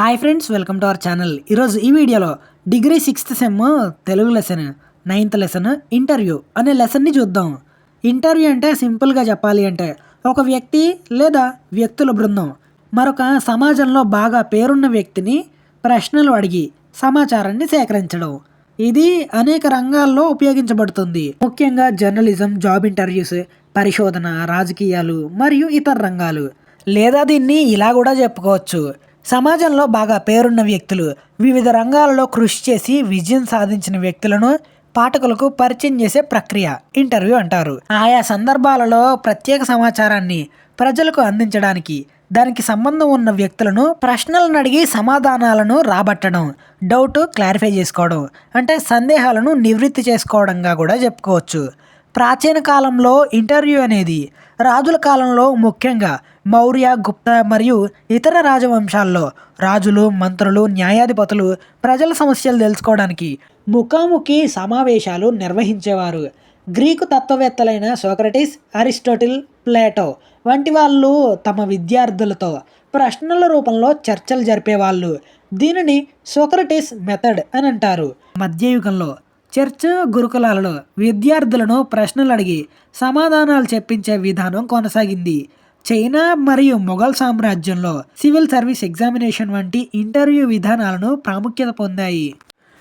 Hi friends, welcome to our channel. ఈరోజు ఈ వీడియోలో degree 6th sem Telugu lesson 9th lesson interview అనే లెసన్ని చూద్దాం. ఇంటర్వ్యూ అంటే సింపుల్గా చెప్పాలి అంటే ఒక వ్యక్తి లేదా వ్యక్తుల బృందం మరొక సమాజంలో బాగా పేరున్న వ్యక్తిని ప్రశ్నలు అడిగి సమాచారాన్ని సేకరించడం. ఇది అనేక రంగాల్లో ఉపయోగించబడుతుంది. ముఖ్యంగా జర్నలిజం, జాబ్ ఇంటర్వ్యూస్, పరిశోధన, రాజకీయాలు మరియు ఇతర రంగాలు. లేదా దీన్ని ఇలా కూడా చెప్పుకోవచ్చు, సమాజంలో బాగా పేరున్న వ్యక్తులు వివిధ రంగాలలో కృషి చేసి విజయం సాధించిన వ్యక్తులను పాఠకులకు పరిచయం చేసే ప్రక్రియ ఇంటర్వ్యూ అంటారు. ఆయా సందర్భాలలో ప్రత్యేక సమాచారాన్ని ప్రజలకు అందించడానికి దానికి సంబంధం ఉన్న వ్యక్తులను ప్రశ్నలను అడిగి సమాధానాలను రాబట్టడం, డౌట్ క్లారిఫై చేసుకోవడం, అంటే సందేహాలను నివృత్తి చేసుకోవడంగా కూడా చెప్పుకోవచ్చు. ప్రాచీన కాలంలో ఇంటర్వ్యూ అనేది రాజుల కాలంలో ముఖ్యంగా మౌర్య, గుప్త మరియు ఇతర రాజవంశాల్లో రాజులు, మంత్రులు, న్యాయాధిపతులు ప్రజల సమస్యలు తెలుసుకోవడానికి ముఖాముఖి సమావేశాలు నిర్వహించేవారు. గ్రీకు తత్వవేత్తలైన సోక్రటీస్, అరిస్టాటిల్, ప్లేటో వంటి వాళ్ళు తమ విద్యార్థులతో ప్రశ్నల రూపంలో చర్చలు జరిపేవాళ్ళు. దీనిని సోక్రటీస్ మెథడ్ అని అంటారు. మధ్యయుగంలో చర్చ్ గురుకులాలలో విద్యార్థులను ప్రశ్నలు అడిగి సమాధానాలు చెప్పించే విధానం కొనసాగింది. చైనా మరియు మొఘల్ సామ్రాజ్యంలో సివిల్ సర్వీస్ ఎగ్జామినేషన్ వంటి ఇంటర్వ్యూ విధానాలను ప్రాముఖ్యత పొందాయి.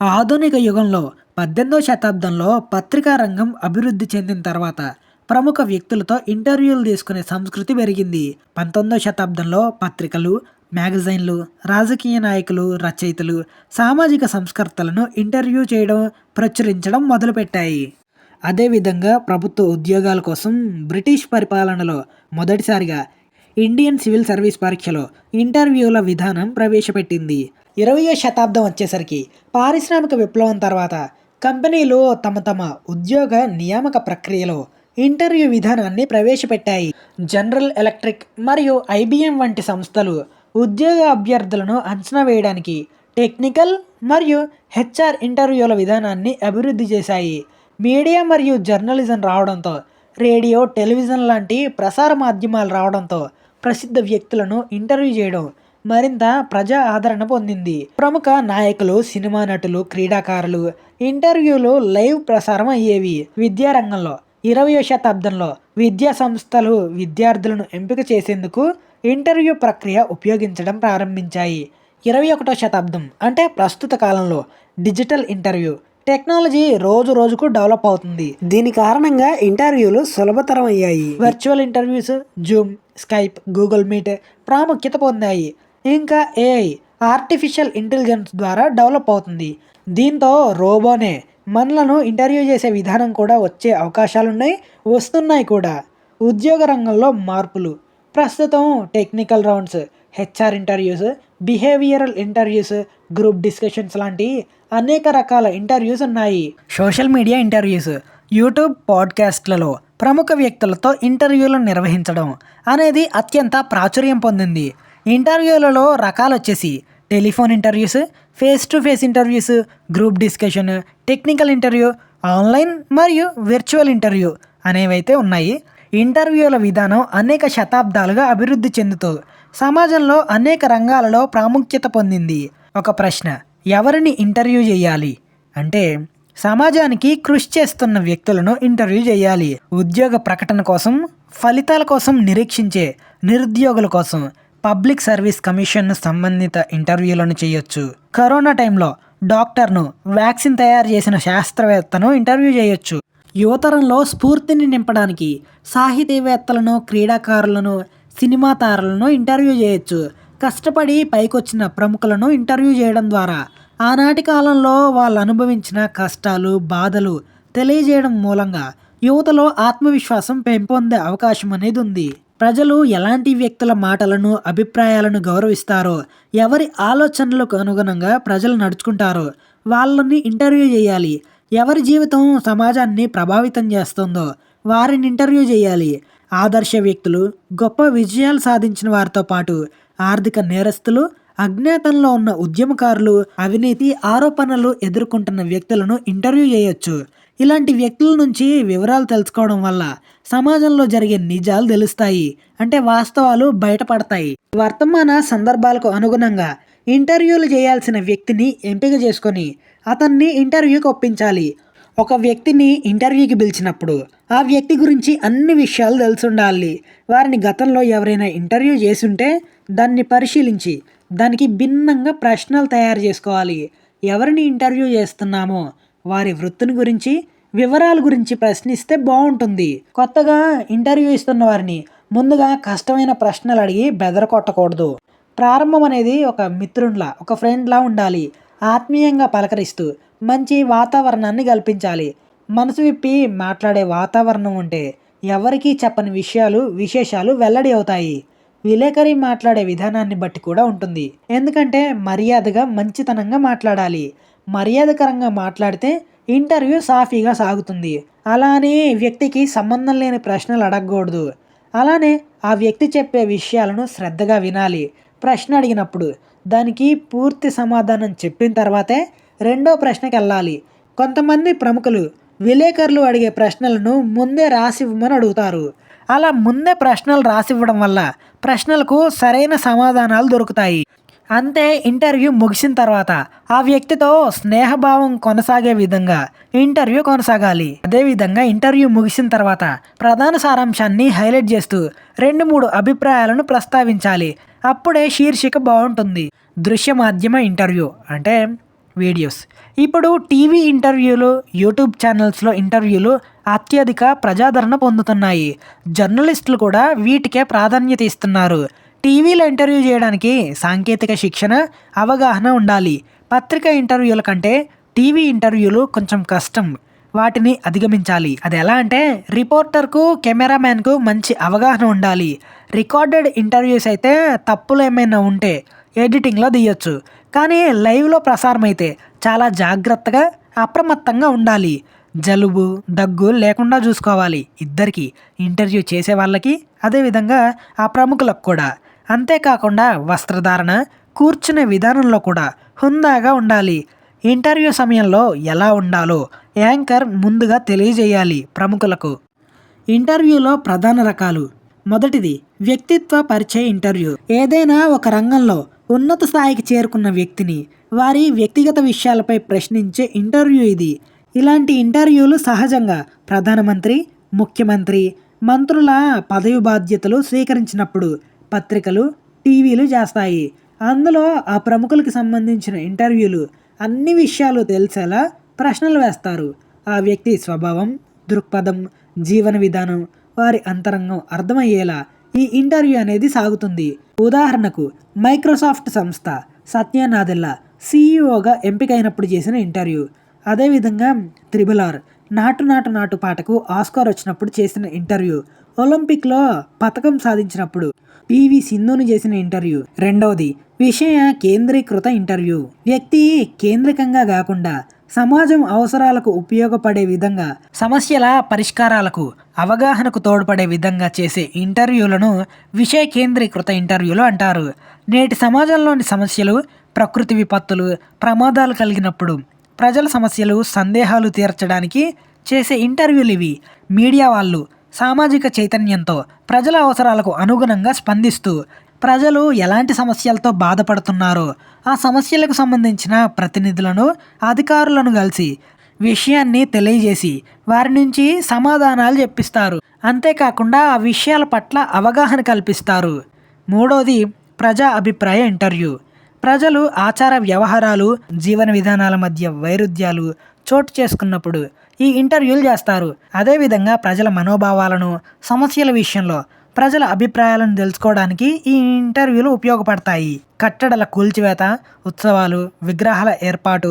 ఆధునిక యుగంలో 18వ శతాబ్దంలో పత్రికా రంగం అభివృద్ధి చెందిన తర్వాత ప్రముఖ వ్యక్తులతో ఇంటర్వ్యూలు తీసుకునే సంస్కృతి పెరిగింది. 19వ శతాబ్దంలో పత్రికలు, మ్యాగజైన్లు, రాజకీయ నాయకులు, రచయితలు, సామాజిక సంస్కర్తలను ఇంటర్వ్యూ చేయడం, ప్రచురించడం మొదలుపెట్టాయి. అదేవిధంగా ప్రభుత్వ ఉద్యోగాల కోసం బ్రిటిష్ పరిపాలనలో మొదటిసారిగా ఇండియన్ సివిల్ సర్వీస్ పరీక్షలో ఇంటర్వ్యూల విధానం ప్రవేశపెట్టింది. 20వ శతాబ్దం వచ్చేసరికి పారిశ్రామిక విప్లవం తర్వాత కంపెనీలు తమ ఉద్యోగ నియామక ప్రక్రియలో ఇంటర్వ్యూ విధానాన్ని ప్రవేశపెట్టాయి. జనరల్ ఎలక్ట్రిక్ మరియు ఐబిఎం వంటి సంస్థలు ఉద్యోగ అభ్యర్థులను అంచనా వేయడానికి టెక్నికల్ మరియు హెచ్ఆర్ ఇంటర్వ్యూల విధానాన్ని అభివృద్ధి చేశాయి. మీడియా మరియు జర్నలిజం రావడంతో, రేడియో, టెలివిజన్ లాంటి ప్రసార మాధ్యమాలు రావడంతో ప్రసిద్ధ వ్యక్తులను ఇంటర్వ్యూ చేయడం మరింత ప్రజా ఆదరణ పొందింది. ప్రముఖ నాయకులు, సినిమా నటులు, క్రీడాకారులు ఇంటర్వ్యూలు లైవ్ ప్రసారం అయ్యేవి. విద్యారంగంలో 20వ శతాబ్దంలో విద్యా సంస్థలు విద్యార్థులను ఎంపిక చేసేందుకు ఇంటర్వ్యూ ప్రక్రియ ఉపయోగించడం ప్రారంభించాయి. 21వ శతాబ్దం అంటే ప్రస్తుత కాలంలో డిజిటల్ ఇంటర్వ్యూ టెక్నాలజీ రోజు రోజుకు డెవలప్ అవుతుంది. దీని కారణంగా ఇంటర్వ్యూలు సులభతరం అయ్యాయి. Virtual interviews, Zoom, Skype, Google meet ప్రాముఖ్యత పొందాయి. ఇంకా ఏఐ, ఆర్టిఫిషియల్ ఇంటెలిజెన్స్ ద్వారా డెవలప్ అవుతుంది. దీంతో రోబోనే మనలను ఇంటర్వ్యూ చేసే విధానం కూడా వచ్చే అవకాశాలున్నాయి, వస్తున్నాయి కూడా. ఉద్యోగ రంగంలో మార్పులు. ప్రస్తుతం technical rounds, HR interviews, behavioural interviews, group discussions లాంటి అనేక రకాల ఇంటర్వ్యూస్ ఉన్నాయి. సోషల్ మీడియా ఇంటర్వ్యూస్, యూట్యూబ్, పాడ్కాస్ట్లలో ప్రముఖ వ్యక్తులతో ఇంటర్వ్యూలను నిర్వహించడం అనేది అత్యంత ప్రాచుర్యం పొందింది. ఇంటర్వ్యూలలో రకాలు వచ్చేసి telephone interviews, face to face interviews, group discussion, technical interview, online మరియు వర్చువల్ ఇంటర్వ్యూ అనేవైతే ఉన్నాయి. ఇంటర్వ్యూల విధానం అనేక శతాబ్దాలుగా అభివృద్ధి చెందుతూ సమాజంలో అనేక రంగాలలో ప్రాముఖ్యత పొందింది. ఒక ప్రశ్న, ఎవరిని ఇంటర్వ్యూ చేయాలి అంటే సమాజానికి కృషి చేస్తున్న వ్యక్తులను ఇంటర్వ్యూ చేయాలి. ఉద్యోగ ప్రకటన కోసం, ఫలితాల కోసం నిరీక్షించే నిరుద్యోగుల కోసం పబ్లిక్ సర్వీస్ కమిషన్ సంబంధిత ఇంటర్వ్యూలను చేయొచ్చు. కరోనా టైంలో డాక్టర్ను, వ్యాక్సిన్ తయారు చేసిన శాస్త్రవేత్తను ఇంటర్వ్యూ చేయొచ్చు. యువతరంలో స్ఫూర్తిని నింపడానికి సాహితీవేత్తలను, క్రీడాకారులను, సినిమా తారలను ఇంటర్వ్యూ చేయొచ్చు. కష్టపడి పైకొచ్చిన ప్రముఖులను ఇంటర్వ్యూ చేయడం ద్వారా ఆనాటి కాలంలో వాళ్ళు అనుభవించిన కష్టాలు, బాధలు తెలియజేయడం మూలంగా యువతలో ఆత్మవిశ్వాసం పెంపొందే అవకాశం అనేది ఉంది. ప్రజలు ఎలాంటి వ్యక్తుల మాటలను, అభిప్రాయాలను గౌరవిస్తారో, ఎవరి ఆలోచనలకు అనుగుణంగా ప్రజలు నడుచుకుంటారో వాళ్ళని ఇంటర్వ్యూ చేయాలి. ఎవరి జీవితం సమాజాన్ని ప్రభావితం చేస్తుందో వారిని ఇంటర్వ్యూ చేయాలి. ఆదర్శ వ్యక్తులు, గొప్ప విజయాలు సాధించిన వారితో పాటు ఆర్థిక నేరస్తులు, అజ్ఞాతంలో ఉన్న ఉద్యమకారులు, అవినీతి ఆరోపణలు ఎదుర్కొంటున్న వ్యక్తులను ఇంటర్వ్యూ చేయొచ్చు. ఇలాంటి వ్యక్తుల నుంచి వివరాలు తెలుసుకోవడం వల్ల సమాజంలో జరిగే నిజాలు తెలుస్తాయి, అంటే వాస్తవాలు బయటపడతాయి. వర్తమాన సందర్భాలకు అనుగుణంగా ఇంటర్వ్యూలు చేయాల్సిన వ్యక్తిని ఎంపిక చేసుకొని అతన్ని ఇంటర్వ్యూకి ఒప్పించాలి. ఒక వ్యక్తిని ఇంటర్వ్యూకి పిలిచినప్పుడు ఆ వ్యక్తి గురించి అన్ని విషయాలు తెలుసుండాలి. వారిని గతంలో ఎవరైనా ఇంటర్వ్యూ చేసుంటే దాన్ని పరిశీలించి దానికి భిన్నంగా ప్రశ్నలు తయారు చేసుకోవాలి. ఎవరిని ఇంటర్వ్యూ చేస్తున్నామో వారి వృత్తిని గురించి, వివరాల గురించి ప్రశ్నిస్తే బాగుంటుంది. కొత్తగా ఇంటర్వ్యూ ఇస్తున్న వారిని ముందుగా కష్టమైన ప్రశ్నలు అడిగి బెదరకొట్టకూడదు. ప్రారంభం అనేది ఒక మిత్రునిలా, ఒక ఫ్రెండ్లా ఉండాలి. ఆత్మీయంగా పలకరిస్తూ మంచి వాతావరణాన్ని కల్పించాలి. మనసు విప్పి మాట్లాడే వాతావరణం ఉంటే ఎవరికీ చెప్పని విశేషాలు వెల్లడి అవుతాయి. విలేకరి మాట్లాడే విధానాన్ని బట్టి కూడా ఉంటుంది. ఎందుకంటే మర్యాదగా, మంచితనంగా మాట్లాడాలి. మర్యాదకరంగా మాట్లాడితే ఇంటర్వ్యూ సాఫీగా సాగుతుంది. అలా అని వ్యక్తికి సంబంధం లేని ప్రశ్నలు అడగకూడదు. అలానే ఆ వ్యక్తి చెప్పే విషయాలను శ్రద్ధగా వినాలి. ప్రశ్న అడిగినప్పుడు దానికి పూర్తి సమాధానం చెప్పిన తర్వాతే రెండో ప్రశ్నకి వెళ్ళాలి. కొంతమంది ప్రముఖులు విలేకరులు అడిగే ప్రశ్నలను ముందే రాసివ్వమని అడుగుతారు. అలా ముందే ప్రశ్నలు రాసివ్వడం వల్ల ప్రశ్నలకు సరైన సమాధానాలు దొరుకుతాయి. అంతే, ఇంటర్వ్యూ ముగిసిన తర్వాత ఆ వ్యక్తితో స్నేహభావం కొనసాగే విధంగా ఇంటర్వ్యూ కొనసాగాలి. అదేవిధంగా ఇంటర్వ్యూ ముగిసిన తర్వాత ప్రధాన సారాంశాన్ని హైలైట్ చేస్తూ 2-3 అభిప్రాయాలను ప్రస్తావించాలి. అప్పుడే శీర్షిక బాగుంటుంది. దృశ్య మాధ్యమ ఇంటర్వ్యూ అంటే వీడియోస్. ఇప్పుడు టీవీ ఇంటర్వ్యూలు, యూట్యూబ్ ఛానల్స్లో ఇంటర్వ్యూలు అత్యధిక ప్రజాదరణ పొందుతున్నాయి. జర్నలిస్టులు కూడా వీటికే ప్రాధాన్యత ఇస్తున్నారు. టీవీలో ఇంటర్వ్యూ చేయడానికి సాంకేతిక శిక్షణ, అవగాహన ఉండాలి. పత్రికా ఇంటర్వ్యూల కంటే టీవీ ఇంటర్వ్యూలు కొంచెం కష్టం. వాటిని అధిగమించాలి. అది ఎలా అంటే రిపోర్టర్కు, కెమెరామ్యాన్కు మంచి అవగాహన ఉండాలి. రికార్డెడ్ ఇంటర్వ్యూస్ అయితే తప్పులు ఏమైనా ఉంటే ఎడిటింగ్లో తీయొచ్చు. కానీ లైవ్లో ప్రసారం అయితే చాలా జాగ్రత్తగా, అప్రమత్తంగా ఉండాలి. జలుబు, దగ్గు లేకుండా చూసుకోవాలి. ఇద్దరికి, ఇంటర్వ్యూ చేసే వాళ్ళకి, అదేవిధంగా ఆ ప్రముఖులకు కూడా. అంతేకాకుండా వస్త్రధారణ, కూర్చునే విధానంలో కూడా హుందాగా ఉండాలి. ఇంటర్వ్యూ సమయంలో ఎలా ఉండాలో యాంకర్ ముందుగా తెలియజేయాలి ప్రముఖులకు. ఇంటర్వ్యూలో ప్రధాన రకాలు. మొదటిది వ్యక్తిత్వ పరిచయ ఇంటర్వ్యూ. ఏదైనా ఒక రంగంలో ఉన్నత స్థాయికి చేరుకున్న వ్యక్తిని వారి వ్యక్తిగత విషయాలపై ప్రశ్నించే ఇంటర్వ్యూ ఇది. ఇలాంటి ఇంటర్వ్యూలు సహజంగా ప్రధానమంత్రి, ముఖ్యమంత్రి, మంత్రుల పదవి బాధ్యతలు స్వీకరించినప్పుడు పత్రికలు, టీవీలు చేస్తాయి. అందులో ఆ ప్రముఖులకు సంబంధించిన ఇంటర్వ్యూలు అన్ని విషయాలు తెలిసేలా ప్రశ్నలు వేస్తారు. ఆ వ్యక్తి స్వభావం, దృక్పథం, జీవన విధానం, వారి అంతరంగం అర్థమయ్యేలా ఈ ఇంటర్వ్యూ అనేది సాగుతుంది. ఉదాహరణకు మైక్రోసాఫ్ట్ సంస్థ సత్య నాదెల్లా సీఈఓగా ఎంపికైనప్పుడు చేసిన ఇంటర్వ్యూ. అదేవిధంగా RRR నాటు నాటు నాటు పాటకు ఆస్కార్ వచ్చినప్పుడు చేసిన ఇంటర్వ్యూ. ఒలింపిక్లో పతకం సాధించినప్పుడు PV సింధుని చేసిన ఇంటర్వ్యూ. రెండవది విషయ కేంద్రీకృత ఇంటర్వ్యూ. వ్యక్తి కేంద్రికంగా కాకుండా సమాజం అవసరాలకు ఉపయోగపడే విధంగా, సమస్యల పరిష్కారాలకు, అవగాహనకు తోడ్పడే విధంగా చేసే ఇంటర్వ్యూలను విషయ కేంద్రీకృత ఇంటర్వ్యూలు అంటారు. నేటి సమాజంలోని సమస్యలు, ప్రకృతి విపత్తులు, ప్రమాదాలు కలిగినప్పుడు ప్రజల సమస్యలు, సందేహాలు తీర్చడానికి చేసే ఇంటర్వ్యూలు ఇవి. మీడియా వాళ్ళు సామాజిక చైతన్యంతో ప్రజల అవసరాలకు అనుగుణంగా స్పందిస్తూ ప్రజలు ఎలాంటి సమస్యలతో బాధపడుతున్నారో ఆ సమస్యలకు సంబంధించిన ప్రతినిధులను, అధికారులను కలిసి విషయాన్ని తెలియజేసి వారి నుంచి సమాధానాలు చెప్పిస్తారు. అంతేకాకుండా ఆ విషయాల పట్ల అవగాహన కల్పిస్తారు. మూడోది ప్రజా అభిప్రాయ ఇంటర్వ్యూ. ప్రజలు ఆచార వ్యవహారాలు, జీవన విధానాల మధ్య వైరుధ్యాలు చోటు చేసుకున్నప్పుడు ఈ ఇంటర్వ్యూలు చేస్తారు. అదేవిధంగా ప్రజల మనోభావాలను, సమస్యల విషయంలో ప్రజల అభిప్రాయాలను తెలుసుకోవడానికి ఈ ఇంటర్వ్యూలు ఉపయోగపడతాయి. కట్టడల కూల్చివేత, ఉత్సవాలు, విగ్రహాల ఏర్పాటు,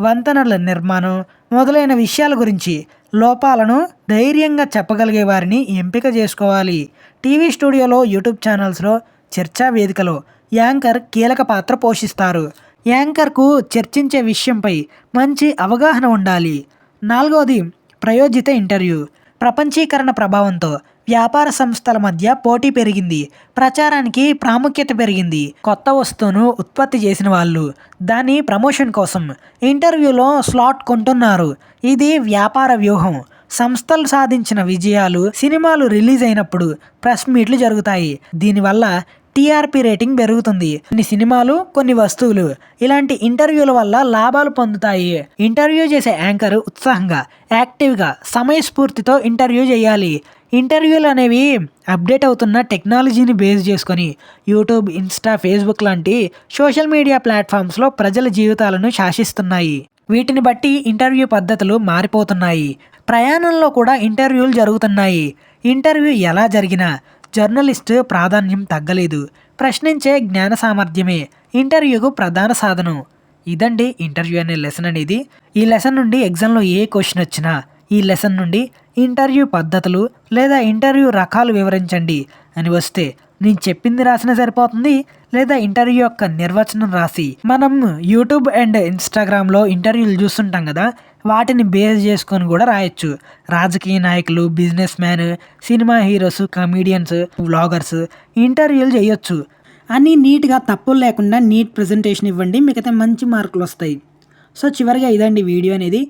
వంతెనల నిర్మాణం మొదలైన విషయాల గురించి లోపాలను ధైర్యంగా చెప్పగలిగే వారిని ఎంపిక చేసుకోవాలి. టీవీ స్టూడియోలో, యూట్యూబ్ ఛానల్స్లో, చర్చా వేదికలో యాంకర్ కీలక పాత్ర పోషిస్తారు. యాంకర్కు చర్చించే విషయంపై మంచి అవగాహన ఉండాలి. నాలుగవది ప్రయోజిత ఇంటర్వ్యూ. ప్రపంచీకరణ ప్రభావంతో వ్యాపార సంస్థల మధ్య పోటీ పెరిగింది, ప్రచారానికి ప్రాముఖ్యత పెరిగింది. కొత్త వస్తువును ఉత్పత్తి చేసిన వాళ్ళు దాని ప్రమోషన్ కోసం ఇంటర్వ్యూలో స్లాట్ కొంటున్నారు. ఇది వ్యాపార వ్యూహం. సంస్థలు సాధించిన విజయాలు, సినిమాలు రిలీజ్ అయినప్పుడు ప్రెస్ మీట్లు జరుగుతాయి. దీనివల్ల టీఆర్పీ రేటింగ్ పెరుగుతుంది. కొన్ని సినిమాలు, కొన్ని వస్తువులు ఇలాంటి ఇంటర్వ్యూల వల్ల లాభాలు పొందుతాయి. ఇంటర్వ్యూ చేసే యాంకర్ ఉత్సాహంగా, యాక్టివ్గా, సమయస్ఫూర్తితో ఇంటర్వ్యూ చేయాలి. ఇంటర్వ్యూలు అనేవి అప్డేట్ అవుతున్న టెక్నాలజీని బేస్ చేసుకొని యూట్యూబ్, ఇన్స్టా, ఫేస్బుక్ లాంటి సోషల్ మీడియా ప్లాట్ఫామ్స్లో ప్రజల జీవితాలను శాసిస్తున్నాయి. వీటిని బట్టి ఇంటర్వ్యూ పద్ధతులు మారిపోతున్నాయి. ప్రయాణంలో కూడా ఇంటర్వ్యూలు జరుగుతున్నాయి. ఇంటర్వ్యూ ఎలా జరిగినా జర్నలిస్టు ప్రాధాన్యం తగ్గలేదు. ప్రశ్నించే జ్ఞాన సామర్థ్యమే ఇంటర్వ్యూకు ప్రధాన సాధనం. ఇదండి ఇంటర్వ్యూ అనే లెసన్ అనేది. ఈ లెసన్ నుండి ఎగ్జామ్లో ఏ క్వశ్చన్ వచ్చినా ఈ లెసన్ నుండి ఇంటర్వ్యూ పద్ధతులు లేదా ఇంటర్వ్యూ రకాలు వివరించండి అని వస్తే నేను చెప్పింది రాసినా సరిపోతుంది, లేదా ఇంటర్వ్యూ యొక్క నిర్వచనం రాసి మనం యూట్యూబ్ అండ్ ఇన్స్టాగ్రామ్లో ఇంటర్వ్యూలు చూస్తుంటాం కదా, వాటిని బేస్ చేసుకొని కూడా రాయొచ్చు. రాజకీయ నాయకులు, business man, cinema heroes, comedians, vloggers ఇంటర్వ్యూలు చేయొచ్చు. అన్నీ నీట్గా తప్పులు లేకుండా నీట్ ప్రజెంటేషన్ ఇవ్వండి, మీకైతే మంచి మార్కులు వస్తాయి. సో చివరిగా ఇదండి వీడియో అనేది.